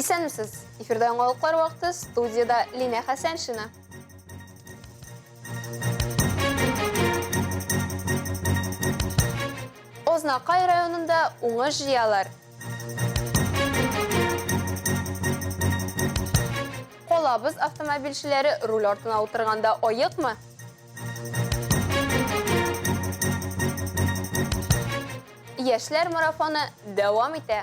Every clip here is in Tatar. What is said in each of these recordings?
Исәнмесез, эфирда яңалыклар вакыты, студияда Лина Хәсәншина. Ознакай районында уңыш җыялар. Колабыз автомобильчеләре руль артына утырганда аекмы? Яшьләр марафоны дәвам итә.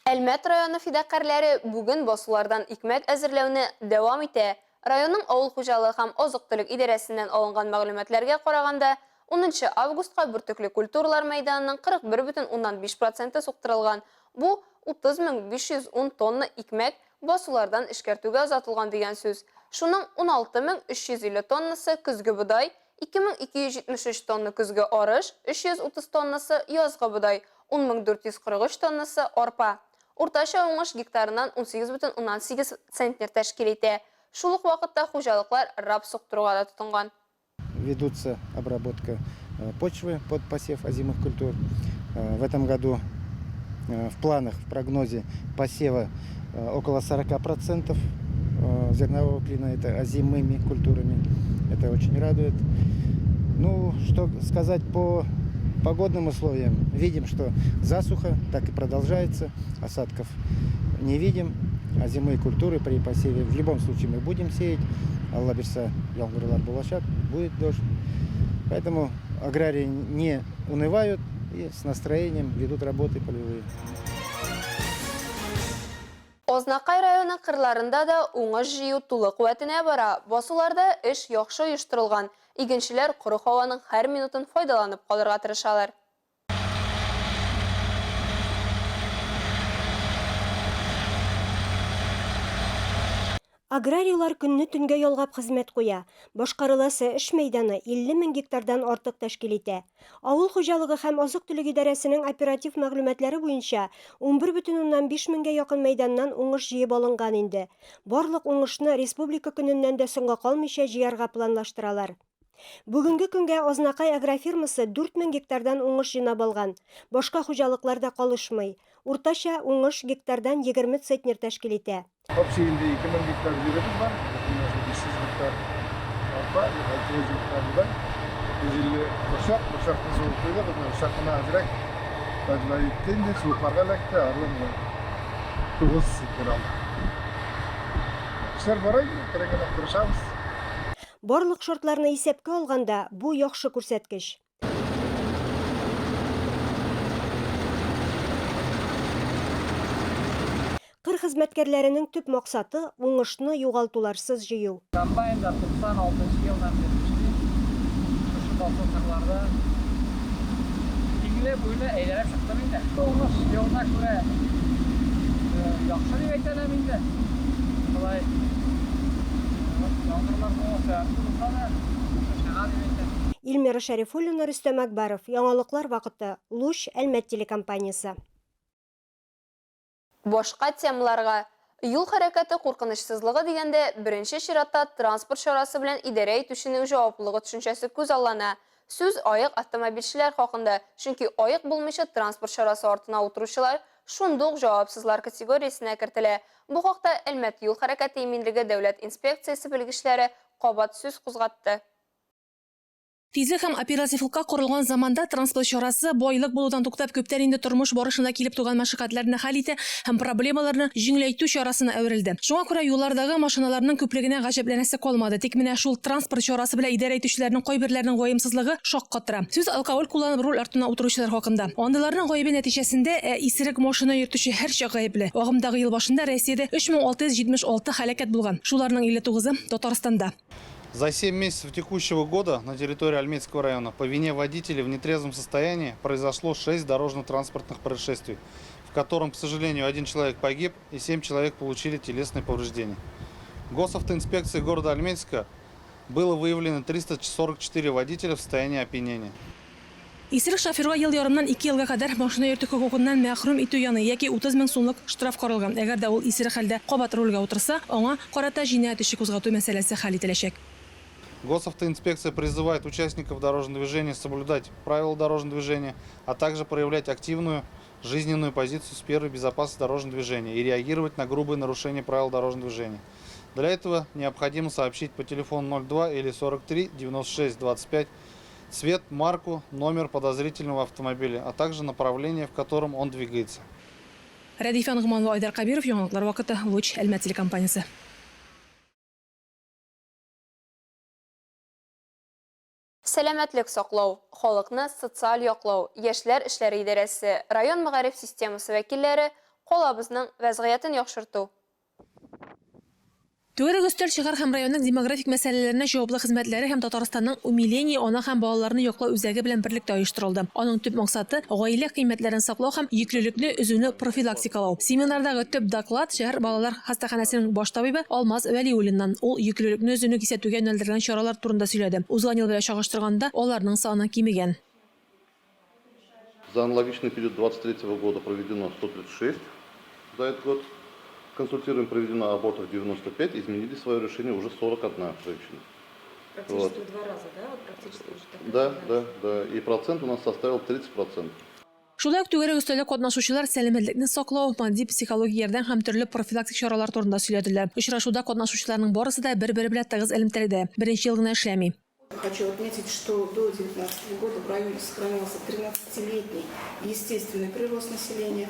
Әлмәт районы фидакарлары бүген басулардан икмәк әзерләүне дәвам итә. Районның авыл хуҗалыгы һәм азык-төлек идарәсеннән алынган мәгълүматларга караганда, 10 августка Бөртекле культуралар мәйданының 41,5% суктырылган. Бу 30,510 тонна икмәк басулардан эшкәртүгә озатылган дигән сүз. Шуның 16,350 тоннасы көзге бодай, 2273 тонна көзге арыш, 330 тоннасы язгы бодай, 10443 тоннасы арпа. Уртача уңыш гектарынан 18,8 центнер тәшкил итә. Шул ук вакытта хуҗалыклар рап суктыруга да тотынган. Ведутся обработка почвы под посев озимых культур. В этом году в планах, в прогнозе посева около 40% зернового клина это озимыми культурами. Это очень радует. Ну, что сказать по погодным условиям. Видим, что засуха так и продолжается. Осадков не видим. А зимые культуры при посеве в любом случае мы будем сеять. Алла берса ялгурлар булачак, будет дождь. Поэтому аграрии не унывают и с настроением ведут работы полевые. Ознакай районы кырларында да уңыш җыю тулы куәтенә бара. Басуларда эш яхшы оештырылган. Игенчеләр коры һаваның һәр минутын файдаланып калырга тырышалар. Аграрийлар көнне төнгә ялгап хезмәт куя. Башкарыласы эш мәйданы 50 000 гектардан артык тәшкил итә. Авыл хуҗалыгы һәм азык-төлек идарәсенең оператив мәгълүматлары буенча 11,5 меңгә якын мәйданнан уңыш җыеп алынган инде. Барлык уңышны республика көненнән дә соңга калмыйча җыярга планлаштыралар. Бүгенге көнгә Ознакай агрофирмасы 4000 гектардан уңыш җыйнап алган. Башка хуҗалыкларда калышмый. Уртача уңыш гектардан 20 центнер тәшкил итә. Общегінде 2000 гектар жеріміз бар, 500 гектар арпа, 600 гектар будай. Бұл жерге бұршақтың суы қойылады, бұршақтына азырақ бәділайттен де суықларға ләкті арлы 9 гектар алды. Кішілер барайды, керегені құрышамыз. Барлык шартларны исәпкә алганда, бу яхшы күрсәткеч. Кыр хезмәткәрләренең төп максаты уңышны югалтуларсыз җыю. Комбайнда 96 елдан бeri şu basınlarında ilgili böyle eğlenip çıktım indi. Uğuş yoluna göre yaxşı diye aytalam indi. Kolay yağmurlar olsa da şaha diye aytalam. Илмира Шәрифуллина, Рөстәм Әкбәров, Яңалыклар вакыты, Луч Әлмәт телекомпаниясе. Башка темаларга юл хәрәкәте куркынычсызлыгы дигәндә беренче чиратта транспорт чарасы белән идарә итүченең җаваплылыгы төшенчәсе күз аллана. Сүз аек автомобильчеләр хакында, чөнки аек булмыйча транспорт чарасы артына утыручылар шундук җавапсызлар категориясенә кертелә. Бу хакта Әлмәт юл хәрәкәте иминлеге дәүләт инспекциясе белгечләре кабат сүз кузгатты. Тизлек һәм оперативлыкка корылган заманда транспорт чарасы байлык булудан туктап күптәр инде тормыш барышында килеп туган мәшәкатьләрне хәл итә һәм проблемаларны җиңеләйтү чарасына әверелде. Шуңа күрә юллардагы машиналарның күплегенә гаҗәпләнәсе калмады. Тик менә шул транспорт чарасы белән идарә итүчеләрнең кайберләренең гаемсызлыгы шаккатыра. Сүз алкоголь кулланып руль артына утыручылар хакында. Андыйларның гаебе нәтиҗәсендә исерек машина йөртүче һәрчә гаепле. Агымдагы ел башында Россиядә 3676 һәлакәт булган. Шуларның 59-ы Татарстанда. За 7 месяцев текущего года на территории Альметьевского района по вине водителей в нетрезвом состоянии произошло 6 дорожно-транспортных происшествий, в котором, к сожалению, 1 человек погиб и 7 человек получили телесные повреждения. Госавтоинспекцией города Альметьевска было выявлено 344 водителя в состоянии опьянения. Исерек шоферга ел ярымнан 2 елга кадәр машина йөртү хокукыннан мәхрүм итү яны яки 30 000 сумлык штраф каралган. Әгәр дә ул исерек хәлдә кабат рульгә утырса, аңа карата җинаять эше кузгату мәсьәләсе хәл ителәчәк. Госавтоинспекция призывает участников дорожного движения соблюдать правила дорожного движения, а также проявлять активную жизненную позицию сферы безопасности дорожного движения и реагировать на грубые нарушения правил дорожного движения. Для этого необходимо сообщить по телефону 02 или 43 96 25 цвет, марку, номер подозрительного автомобиля, а также направление, в котором он двигается. Радифа Нугманова, Айдар Кабиров, яңалыклар вакыты, Луч Әлмәт телекомпаниясе. Сәламәтлек саклау, халыкны социаль яклау, яшьләр эшләре идарәсе, район мәгариф системасы вәкилләре калабызның вәзгыятен яхшырту. Түгәрәк өстәл шәһәр һәм районның демографик мәсьәләләренә җаваплы хезмәтләре һәм Татарстанның умиление ана һәм балаларны яклау үзәге белән берлектә оештырылды. Аның төп максаты гаилә кыйммәтләрен саклау һәм йөклелекне өзүне профилактикалау. Семинардагы төп доклад шәһәр балалар хастаханәсенең баш табибы Алмаз Вәлиуллиннан. Ул йөклелекне өзүне кисәтүгә юнәлдергән чаралар турында сөйләде. Узган ел белән чагыштырганда аларның саны кимегән. За аналогичный период 2023 года проведено 136 за этот год. Консультируем, проведено абортов 95, изменили свое решение уже 41 женщина. Практически в 2 раза, да? Вот практически уже Да. И процент у нас составил 30%. Шулай ук түгәрәк өстәлдә катнашучылар сәламәтлекне саклау, матди психологик ярдәм һәм төрле профилактик чаралар турында сөйләделәр. Очрашуда катнашучыларның барысы да бер-бер белән тыгыз элемтәләдә. Беренче ел гына эшләми. Хочу отметить, что до 2019 года в районе сохранялся 13-летний естественный прирост населения.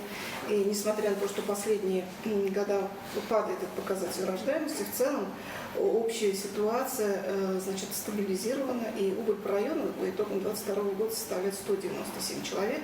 И несмотря на то, что последние года падает этот показатель рождаемости, в целом общая ситуация стабилизирована. И убыль по району по итогам 2022 года составляет 197 человек.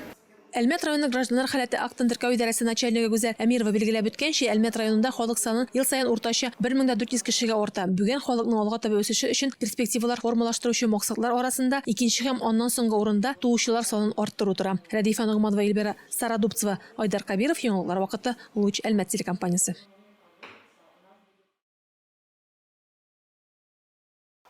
Әлмәт районы гражданнар хәләте актын теркәү идарәсе начальнигы Гүзәл Әмирова билгеләп үткәнчә, Әлмәт районында халык саны ел саен уртача 1400 кешегә арта. Бүген халыкның алга таба үсеше өчен перспективалар формалаштыручы максатлар арасында икенче һәм аннан соңгы урында туучылар санын арттыру тора. Радифа Нугманова, Эльбера Сарадубцева, Айдар Кабиров, яңалыклар вакыты, Луч Әлмәт телекомпаниясе.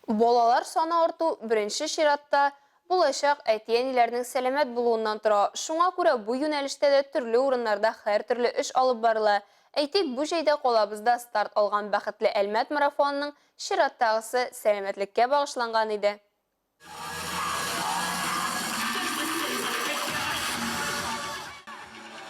Балалар саны арту беренче чиратта булачак әтиәниләрнең сәламәт булуыннан тора. Шуңа күрә бу юнәлештә дә төрле урыннарда һәр төрле эш алып барыла. Әйтик, бу җәйдә калабызда старт алган бәхетле Әлмәт марафонының чираттагысы сәламәтлеккә багышланган иде.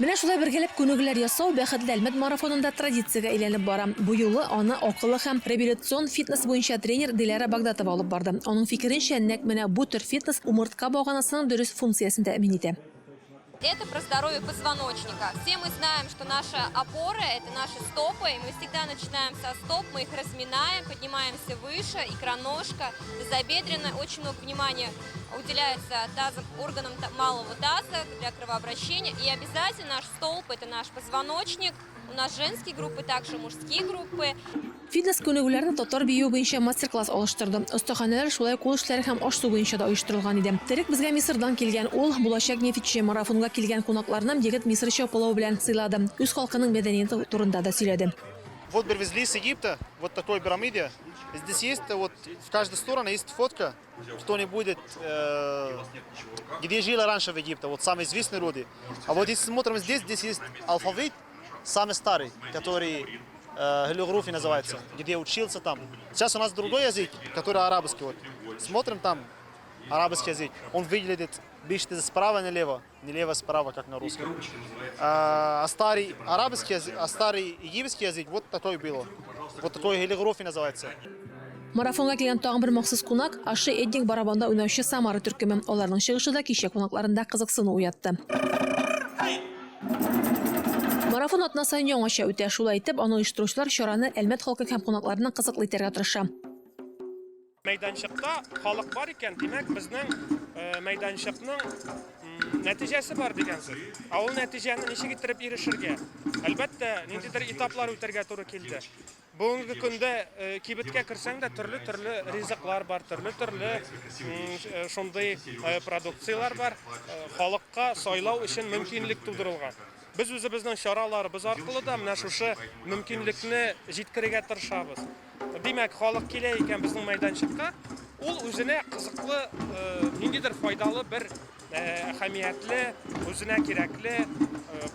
Менә шулай бергәләп күнегүләр ясау бәхетле Әлмәт марафонында традициягә әйләнеп бара. Бу юлы аны акыллы һәм реабилитацион фитнес буенча тренер Диләрә Багдатова алып барды. Аның фикеренчә, нәкъ менә бу төр фитнес умыртка баганасының дөрес функциясын тәэмин итә. Это про здоровье позвоночника. Все мы знаем, что наша опора – это наши стопы, и мы всегда начинаем со стоп, мы их разминаем, поднимаемся выше, икроножка, тазобедренная. Очень много внимания уделяется органам малого таза для кровообращения. И обязательно наш столб – это наш позвоночник. У нас женские группы, также мужские группы. Фитнес күнегүләрне татар бию буенча мастер-класс алыштырды. Остаханәләр шулай кул эшләре һәм аш су буенча да оештырылган иде. Терек безгә Мисырдан килгән ул булачак нефтче марафонга килгән кунакларны егет мисырча пулау белән сыйлады. Үз халкының мәдәнияте турында да сөйләде. Вот привезли с Египта, вот такой пирамиде. Здесь есть, вот в каждой стороне есть фотка, что не будет, где жили раньше в Египте, вот самые известные роды. А вот если смотрим здесь есть алфавит, самый старый, который Гелиография называется, где учился там. Сейчас у нас другой язык, который арабский. Вот. Смотрим там арабский язык. Он выглядит, пишется справа налево, не лево справа, как на русском. А старый арабский язык, а старый египетский язык, вот такой было. Вот такой гелиография называется. Марафонга килгән тагын бер махсус кунак Ашы Эдник барабанда уйнаучы Самара төркеме. Аларның чыгышы да кичә кунакларында кызыксыну уятты. Марафон атна сайын яңача үтә. Шулай итеп, аны оештыручылар чараны Әлмәт халкы һәм кунакларына кызыклы итәргә тырыша. Мәйданчыкта халык бар икән, димәк, безнең мәйданчыкның нәтиҗәсе бар дигән сүз. Ул нәтиҗәне ничек иттереп ирешергә? Әлбәттә, ниндидер этаплар үтәргә туры килде. Бүгенге көндә кибеткә керсәң дә төрле ризыклар бар, төрле шундый продукциялар бар. Халыкка сайлау өчен мөмкинлек тудырылган. Biz үзебезнең чараларыбыз аркылы да менә шушы мөмкинлекне җиткерергә тырышабыз. Димәк, халык килә икән безнең мәйданчыкка, ул үзенә кызыклы, ниндидер файдалы бер әһәмиятле, үзенә кирәкле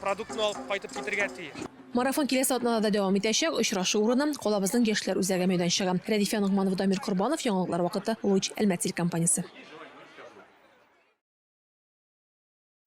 продуктны алып кайтып китергә тиеш. Марафон киләсе атнада дәвам итәчәк. Очрашу урыны калабызның яшьләр үзәге мәйданчыгы. Радифа Нугманова, Дамир Курбанов, яңалыклар вакыты, Луч Әлмәт телекомпаниясе.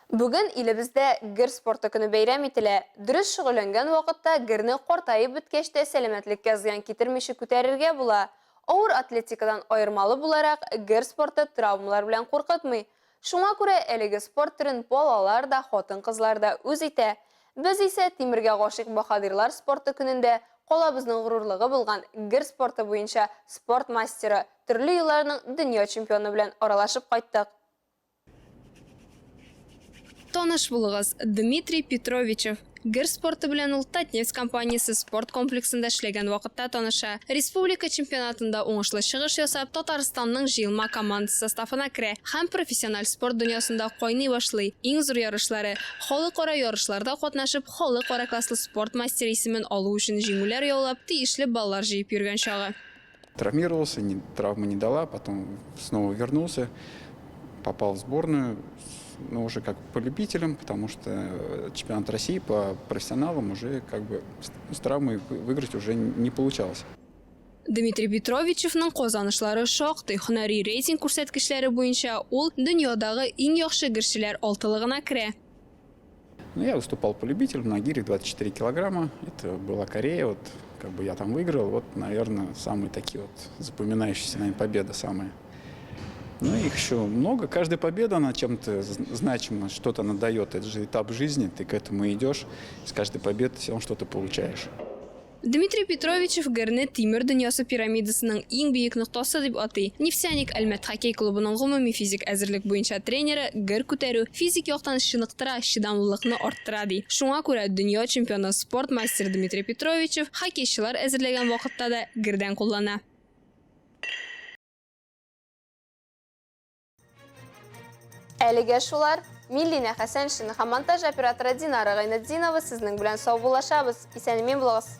Бүген илебездә гер спорты көне бәйрәм ителә. Дөрес шөгыльләнгән вакытта герне картайып беткәч тә сәламәтлеккә зыян китермичә күтәрергә була. Авыр атлетикадан аермалы буларак гер спорты травмалар белән куркытмый. Шуңа күрә әлеге спорт түрен балалар да, хатын-кызлар да үз итә. Без исә Тимергә гашыйк баһадирлар спорты көнендә калабызның горурлыгы булган гер спорты буенча спорт мастеры, төрле елларның дөнья чемпионы белән аралашып кайттык. Таныш булыгыз, Дмитрий Петровичев. Гер спорты белән ул Татнефть компаниясе спорт комплексында эшләгән вакытта таныша. Республика чемпионатында уңышлы чыгыш ясап, Татарстанның җыелма командасы составына керә һәм профессиональ спорт дөньясында кайный башлый. Иң зур ярышлары, халыкара ярышларда катнашып, халыкара класслы спорт мастеры исемен алу өчен җиңүләр яулап, тиешле баллар җыеп йөргән чагы. Травмировался, травма не дала, потом снова вернулся, попал в сборную, но уже как по любителям, потому что чемпионат России по профессионалам уже как бы с травмой выиграть уже не получалось. Дмитрий Петровичевның казанышлары шактый, һөнәри рейтинг күрсәткечләре буенча ул дөньядагы иң яхшы герчеләр алтылыгына керә. Ну, я выступал по любителям на гире 24 килограмма. Это была Корея, вот как бы я там выиграл. Вот, наверное, самые такие вот запоминающиеся, наверное, победы самые. Ну, их еще много. Каждая победа, она чем-то значима, что-то она дает. Это же этап жизни, ты к этому идешь. С каждой победой все равно что-то получаешь. Дмитрий Петровичев герне Тимер дөньясы пирамидасының иң биек ноктасы дип атый. Нефтяник Әлмәт хоккей клубының гомуми физик әзерлек буенча тренеры гер күтәрү физик яктан чыныктыра, чыдамлылыкны арттыра ди. Шуңа күрә дөнья чемпионы спорт мастеры Дмитрий Петровичев хоккейчылар әзерләгән вакытта да гердән куллана. Әлегә шулар, Миллина Хәсәншин һәм монтаж операторы Динара Гайнетдинова сезнең белән сау булашабыз. Исәнмен булыгыз.